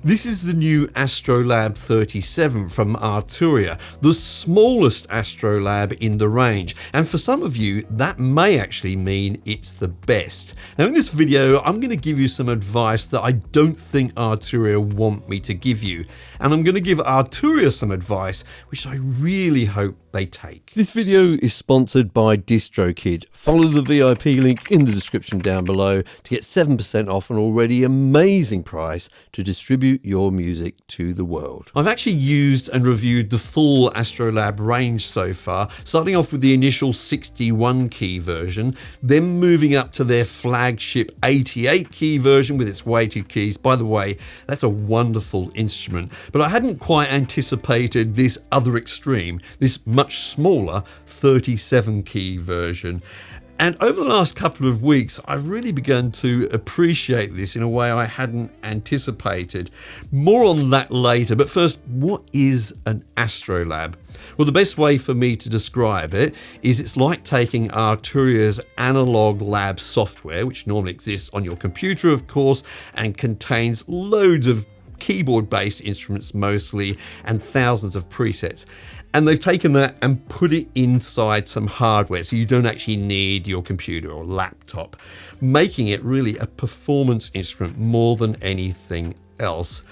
This is the new AstroLab 37 from Arturia, the smallest AstroLab in the range, and for some of you that may actually mean it's the best. Now in this video I'm going to give you some advice that I don't think Arturia want me to give you, and I'm going to give Arturia some advice which I really hope they take. This video is sponsored by DistroKid. Follow the VIP link in the description down below to get 7% off an already amazing price to distribute your music to the world. I've actually used and reviewed the full AstroLab range so far, starting off with the initial 61 key version, then moving up to their flagship 88 key version with its weighted keys. By the way, that's a wonderful instrument, but I hadn't quite anticipated this other extreme, this much smaller 37 key version. And over the last couple of weeks, I've really begun to appreciate this in a way I hadn't anticipated. More on that later, but first, what is an AstroLab? Well, the best way for me to describe it is it's like taking Arturia's analog lab software, which normally exists on your computer, of course, and contains loads of keyboard-based instruments mostly, and thousands of presets. And they've taken that and put it inside some hardware, so you don't actually need your computer or laptop, making it really a performance instrument more than anything else.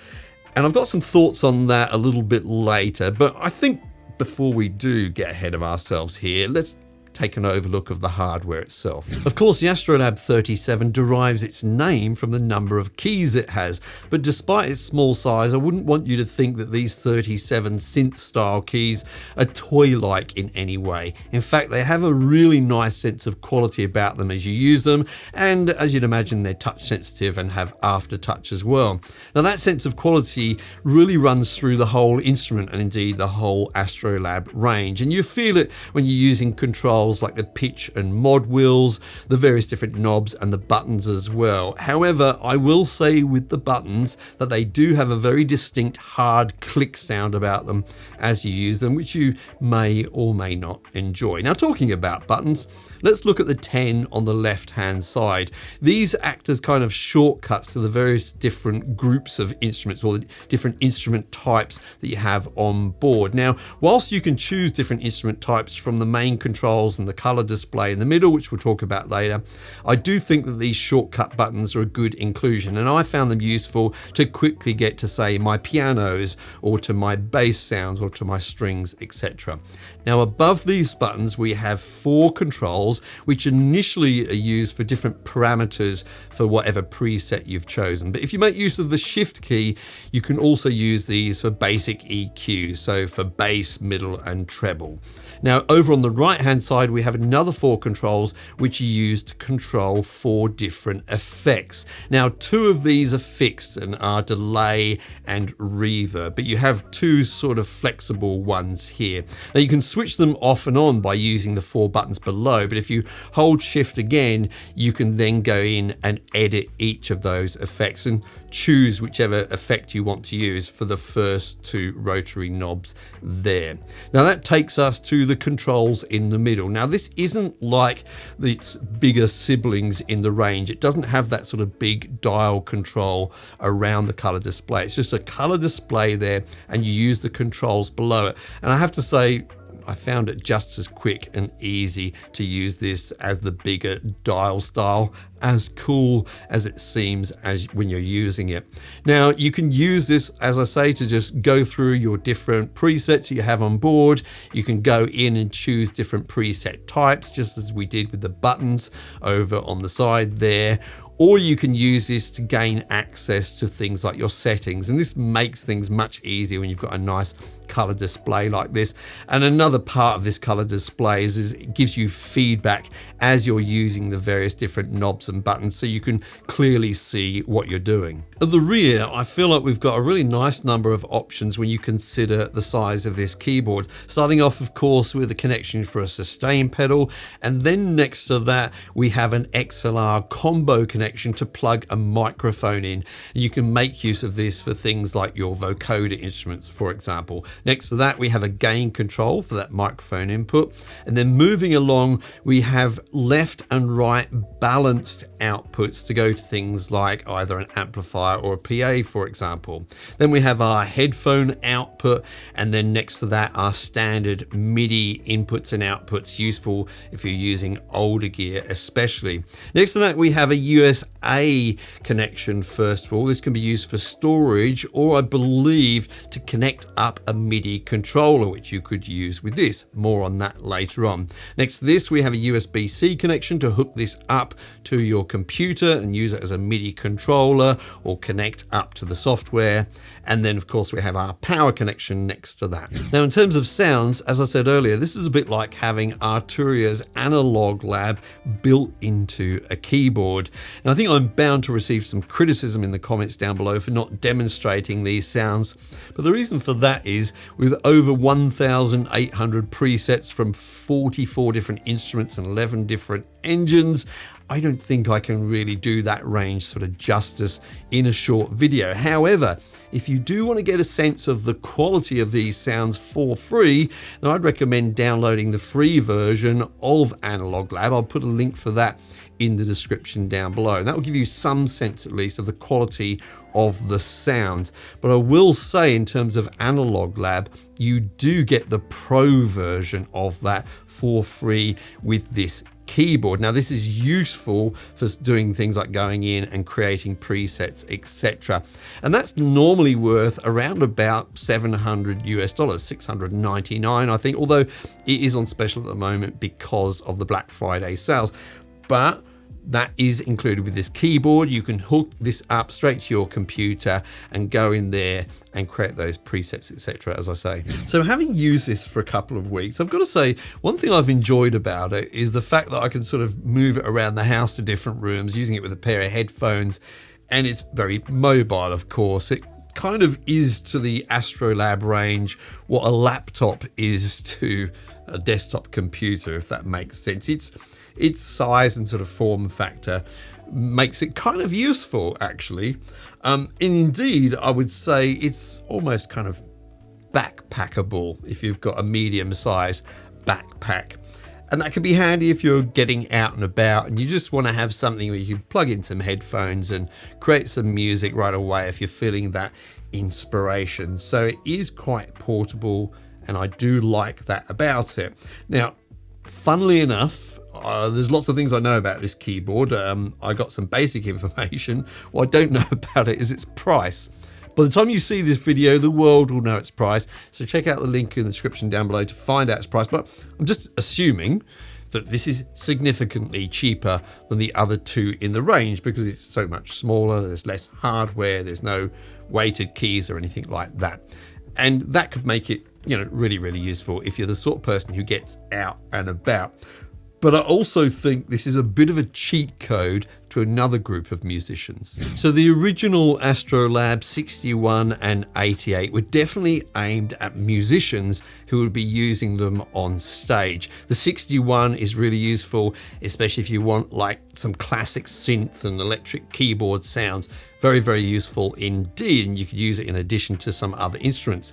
And I've got some thoughts on that a little bit later, but I think before we do get ahead of ourselves here, let's take an overlook of the hardware itself. Of course, the AstroLab 37 derives its name from the number of keys it has, but despite its small size, I wouldn't want you to think that these 37 synth-style keys are toy-like in any way. In fact, they have a really nice sense of quality about them as you use them, and as you'd imagine, they're touch-sensitive and have aftertouch as well. Now, that sense of quality really runs through the whole instrument and indeed the whole AstroLab range, and you feel it when you're using controls like the pitch and mod wheels, the various different knobs and the buttons as well. However, I will say with the buttons that they do have a very distinct hard click sound about them as you use them, which you may or may not enjoy. Now, talking about buttons, let's look at the 10 on the left hand side. These act as kind of shortcuts to the various different groups of instruments or the different instrument types that you have on board. Now, whilst you can choose different instrument types from the main controls and the color display in the middle, which we'll talk about later, I do think that these shortcut buttons are a good inclusion, and I found them useful to quickly get to, say, my pianos or to my bass sounds or to my strings, etc. Now, above these buttons we have 4 controls which initially are used for different parameters for whatever preset you've chosen, but if you make use of the shift key you can also use these for basic EQ, so for bass, middle and treble. Now, over on the right hand side we have another 4 controls which you use to control 4 different effects. Now, 2 of these are fixed and are delay and reverb, but you have 2 sort of flexible ones here. Now, you can switch them off and on by using the 4 buttons below, but if you hold shift again you can then go in and edit each of those effects and choose whichever effect you want to use for the first 2 rotary knobs there. Now, that takes us to the controls in the middle. Now, this isn't like its bigger siblings in the range. It doesn't have that sort of big dial control around the color display. It's just a color display there and you use the controls below it. And I have to say, I found it just as quick and easy to use this as the bigger dial style, as cool as it seems as when you're using it. Now, you can use this, as I say, to just go through your different presets you have on board. You can go in and choose different preset types, just as we did with the buttons over on the side there. Or you can use this to gain access to things like your settings, and this makes things much easier when you've got a nice color display like this. And another part of this color display is it gives you feedback as you're using the various different knobs and buttons, so you can clearly see what you're doing. At the rear, I feel like we've got a really nice number of options when you consider the size of this keyboard, starting off of course with a connection for a sustain pedal, and then next to that we have an XLR combo connection to plug a microphone in. And you can make use of this for things like your vocoder instruments, for example. Next to that, we have a gain control for that microphone input. And then moving along, we have left and right balanced outputs to go to things like either an amplifier or a PA, for example. Then we have our headphone output, and then next to that, our standard MIDI inputs and outputs, useful if you're using older gear especially. Next to that, we have a USB connection first of all. This can be used for storage, or I believe to connect up a MIDI controller, which you could use with this. More on that later on. Next to this, we have a USB-C connection to hook this up to your computer and use it as a MIDI controller or connect up to the software. And then of course we have our power connection next to that. Now in terms of sounds, as I said earlier, this is a bit like having Arturia's AstroLab built into a keyboard. Now I think I'm bound to receive some criticism in the comments down below for not demonstrating these sounds, but the reason for that is with over 1,800 presets from 44 different instruments and 11 different engines, I don't think I can really do that range sort of justice in a short video. However, if you do want to get a sense of the quality of these sounds for free, then I'd recommend downloading the free version of AstroLab. I'll put a link for that in the description down below. And that will give you some sense at least of the quality of the sounds. But I will say in terms of AstroLab, you do get the pro version of that for free with this keyboard. Now this is useful for doing things like going in and creating presets, etc. And that's normally worth around about $700 US, $699 I think, although it is on special at the moment because of the Black Friday sales. But that is included with this keyboard. You can hook this up straight to your computer and go in there and create those presets, etc., as I say. So having used this for a couple of weeks, I've got to say, one thing I've enjoyed about it is the fact that I can sort of move it around the house to different rooms using it with a pair of headphones, and it's very mobile, of course. It kind of is to the AstroLab range what a laptop is to a desktop computer, if that makes sense. Its size and sort of form factor makes it kind of useful, actually. And indeed, I would say it's almost kind of backpackable if you've got a medium-sized backpack. And that could be handy if you're getting out and about and you just want to have something where you can plug in some headphones and create some music right away if you're feeling that inspiration. So it is quite portable, and I do like that about it. Now, funnily enough, there's lots of things I know about this keyboard. I got some basic information. What I don't know about it is its price. By the time you see this video, the world will know its price. So check out the link in the description down below to find out its price. But I'm just assuming that this is significantly cheaper than the other two in the range because it's so much smaller, there's less hardware, there's no weighted keys or anything like that. And that could make it, really, really useful if you're the sort of person who gets out and about. But I also think this is a bit of a cheat code to another group of musicians. So the original AstroLab 61 and 88 were definitely aimed at musicians who would be using them on stage. The 61 is really useful, especially if you want like some classic synth and electric keyboard sounds. Very, very useful indeed, and you could use it in addition to some other instruments.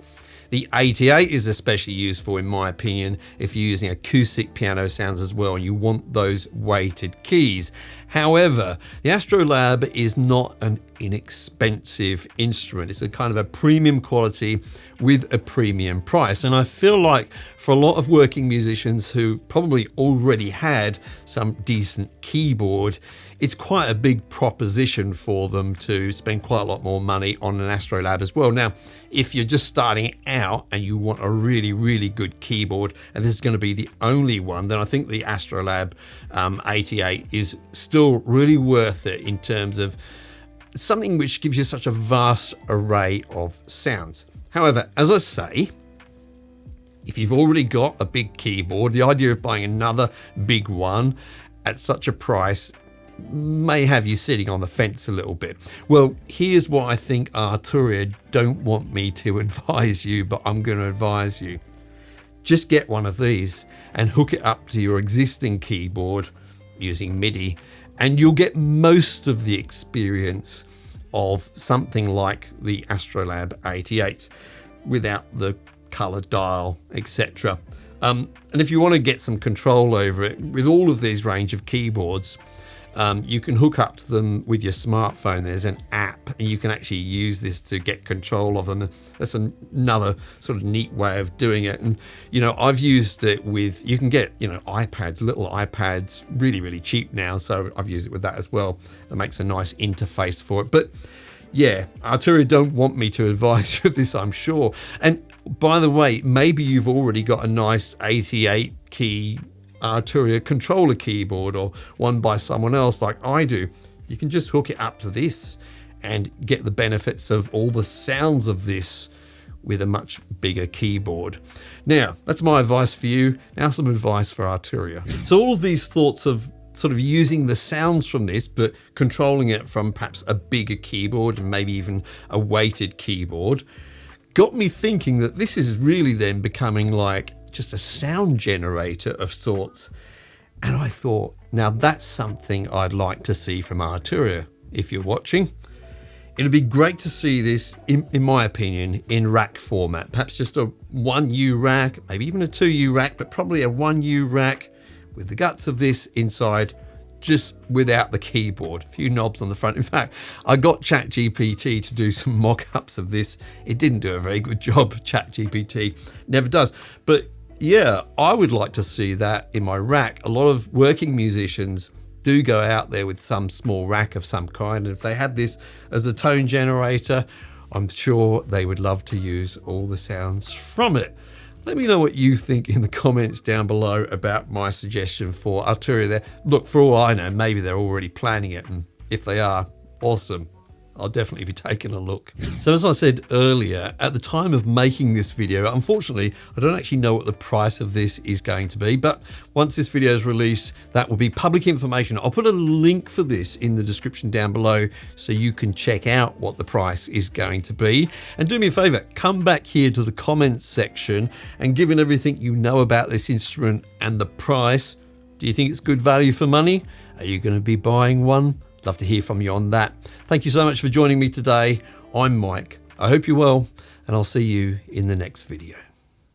The 88 is especially useful, in my opinion, if you're using acoustic piano sounds as well and you want those weighted keys. However, the AstroLab is not an inexpensive instrument. It's a kind of a premium quality with a premium price. And I feel like for a lot of working musicians who probably already had some decent keyboard, it's quite a big proposition for them to spend quite a lot more money on an AstroLab as well. Now, if you're just starting out and you want a really, really good keyboard, and this is going to be the only one, then I think the AstroLab 88 is still really worth it in terms of something which gives you such a vast array of sounds. However, as I say, if you've already got a big keyboard, the idea of buying another big one at such a price may have you sitting on the fence a little bit. Well, here's what I think Arturia don't want me to advise you, but I'm going to advise you. Just get one of these and hook it up to your existing keyboard using MIDI, and you'll get most of the experience of something like the AstroLab 88 without the color dial, etc. And if you want to get some control over it, with all of these range of keyboards, you can hook up to them with your smartphone. There's an app, and you can actually use this to get control of them. That's another sort of neat way of doing it. And, you know, I've used it with, you can get, you know, iPads, little iPads, really, really cheap now. So I've used it with that as well. It makes a nice interface for it. But yeah, Arturia don't want me to advise you of this, I'm sure. And by the way, maybe you've already got a nice 88 key Arturia controller keyboard, or one by someone else like I do. You can just hook it up to this and get the benefits of all the sounds of this with a much bigger keyboard. Now, that's my advice for you. Now some advice for Arturia. So all of these thoughts of sort of using the sounds from this, but controlling it from perhaps a bigger keyboard and maybe even a weighted keyboard, got me thinking that this is really then becoming like just a sound generator of sorts. And I thought, now that's something I'd like to see from Arturia. If you're watching, it'd be great to see this, in my opinion, in rack format. Perhaps just a 1U rack, maybe even a 2U rack, but probably a 1U rack with the guts of this inside, just without the keyboard, a few knobs on the front. In fact, I got ChatGPT to do some mock-ups of this. It didn't do a very good job. ChatGPT never does. But yeah, I would like to see that in my rack. A lot of working musicians do go out there with some small rack of some kind, and if they had this as a tone generator, I'm sure they would love to use all the sounds from it. Let me know what you think in the comments down below about my suggestion for Arturia there. Look, for all I know, maybe they're already planning it, and if they are, awesome. I'll definitely be taking a look. So as I said earlier, at the time of making this video, unfortunately, I don't actually know what the price of this is going to be, but once this video is released, that will be public information. I'll put a link for this in the description down below so you can check out what the price is going to be. And do me a favor, come back here to the comments section, and given everything you know about this instrument and the price, do you think it's good value for money? Are you going to be buying one? Love to hear from you on that. Thank you so much for joining me today. I'm Mike. I hope you're well, and I'll see you in the next video.